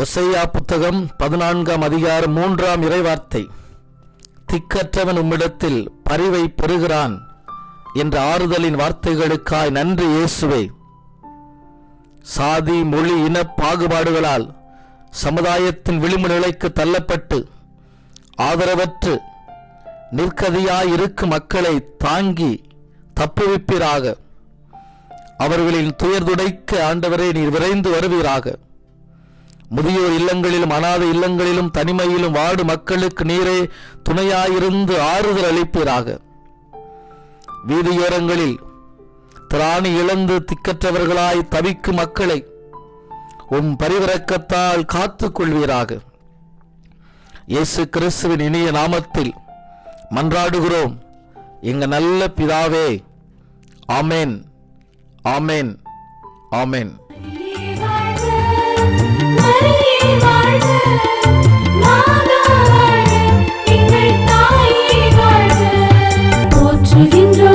ஒசையா புத்தகம் 14ஆம் அதிகாரம் 3ஆம் இறைவார்த்தை. திக்கற்றவன் உம்மிடத்தில் பரிவை பெறுகிறான் என்ற ஆறுதலின் வார்த்தைகளுக்காய் நன்றி இயேசுவே. சாதி, மொழி, இன பாகுபாடுகளால் சமுதாயத்தின் விளிம்பு நிலைக்கு தள்ளப்பட்டு ஆதரவற்று நிற்கதியாயிருக்கும் மக்களை தாங்கி தப்புவிப்பீராக. அவர்களின் துயர் துடைக்க ஆண்டவரே நீர் விரைந்து வருவீராக. முதியோர் இல்லங்களிலும் அநாதை இல்லங்களிலும் தனிமையிலும் வாடு மக்களுக்கு நீரே துணையாயிருந்து ஆறுதல் அளிப்பீராக. வீதியோரங்களில் திராணி இழந்து திக்கற்றவர்களாய் தவிக்கும் மக்களை உம் பரிவிரக்கத்தால் காத்துக் கொள்வீராக. இயேசு கிறிஸ்துவின் இனிய நாமத்தில் மன்றாடுகிறோம் எங்க நல்ல பிதாவே. ஆமேன், ஆமேன், ஆமேன். போற்றுகின்றோம்